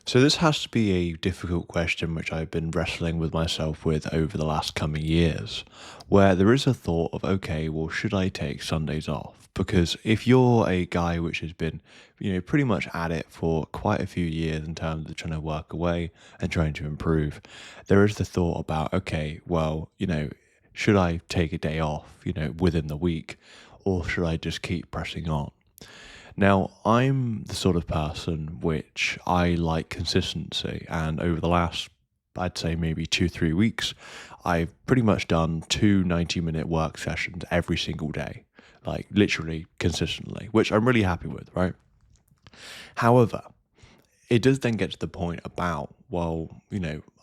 So this has to be a difficult question which I've been wrestling with myself with over the last coming years, where there is a thought of, okay, well, should I take Sundays off? Because if you're a guy which has been, pretty much at it for quite a few years in terms of trying to work away and trying to improve, there is the thought about, okay, well, should I take a day off, within the week, or should I just keep pressing on? Now, I'm the sort of person which I like consistency, and over the last, I'd say maybe 2, 3 weeks, I've pretty much done two 90-minute work sessions every single day, like literally consistently, which I'm really happy with, right? However, it does then get to the point about, well,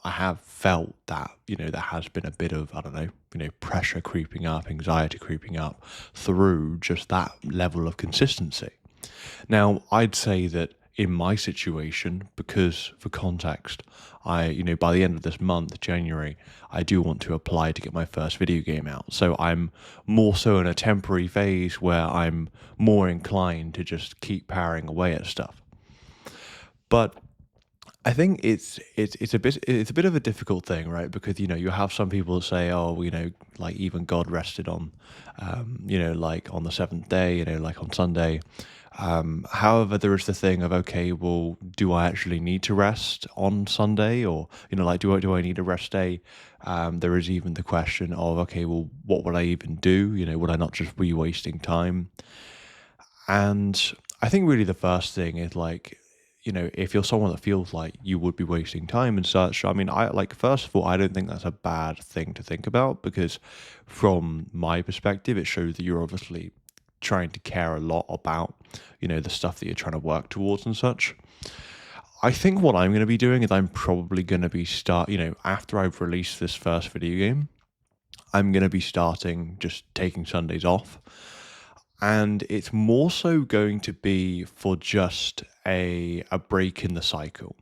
I have felt that, there has been a bit of, I don't know, pressure creeping up, anxiety creeping up through just that level of consistency. Now, I'd say that in my situation, because for context, by the end of this month, January, I do want to apply to get my first video game out. So I'm more so in a temporary phase where I'm more inclined to just keep powering away at stuff. But I think it's a bit of a difficult thing, right? Because you have some people that say, oh, like even God rested on, like on the seventh day, like on Sunday. However, there is the thing of, okay, well, do I actually need to rest on Sunday, or like do I need a rest day? There is even the question of, okay, well, what would I even do? Would I not just be wasting time? And I think really the first thing is like, if you're someone that feels like you would be wasting time and such, I mean, I like, first of all, I don't think that's a bad thing to think about because from my perspective, it shows that you're obviously trying to care a lot about, the stuff that you're trying to work towards and such. I think what I'm going to be doing is I'm probably going to be after I've released this first video game, I'm going to be starting just taking Sundays off, and it's more so going to be for just a break in the cycle.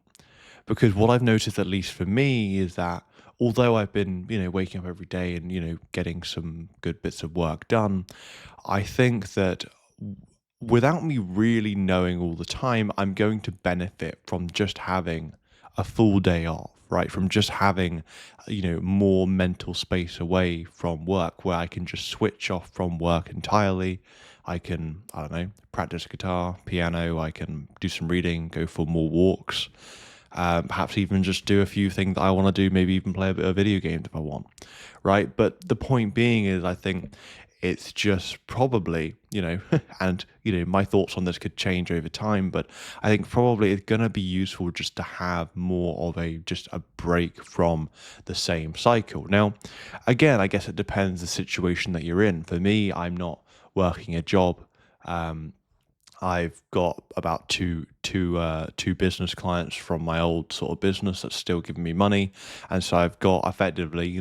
Because what I've noticed, at least for me, is that although I've been, waking up every day and, getting some good bits of work done, I think that without me really knowing all the time, I'm going to benefit from just having a full day off, right? From just having, more mental space away from work where I can just switch off from work entirely. I can, I don't know, practice guitar, piano, I can do some reading, go for more walks, perhaps even just do a few things that I want to do, maybe even play a bit of video games if I want, right? But the point being is, I think it's just probably, and, my thoughts on this could change over time, but I think probably it's going to be useful just to have more of just a break from the same cycle. Now, again, I guess it depends the situation that you're in. For me, I'm not working a job. Um, I've got about two business clients from my old sort of business that's still giving me money, and so I've got effectively,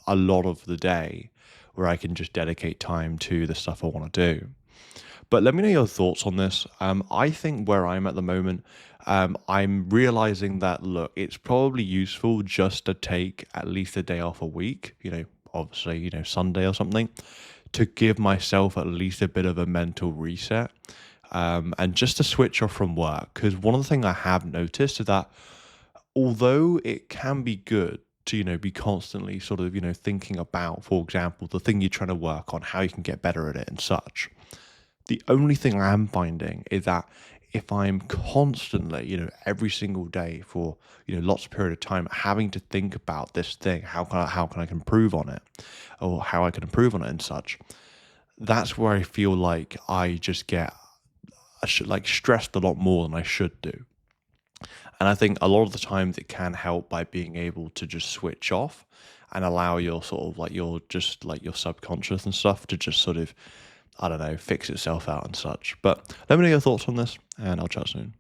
a lot of the day where I can just dedicate time to the stuff I want to do. But let me know your thoughts on this. I think where I'm at the moment, I'm realizing that, look, it's probably useful just to take at least a day off a week, obviously, Sunday or something, to give myself at least a bit of a mental reset, and just to switch off from work. Because one of the things I have noticed is that although it can be good to, be constantly sort of, thinking about, for example, the thing you're trying to work on, how you can get better at it and such, the only thing I am finding is that if I'm constantly, every single day for, lots of period of time having to think about this thing, how can I improve on it, or how I can improve on it and such, that's where I feel like I just get like stressed a lot more than I should do. And I think a lot of the times it can help by being able to just switch off and allow your sort of like your just like your subconscious and stuff to just sort of, I don't know, fix itself out and such. But let me know your thoughts on this, and I'll chat soon.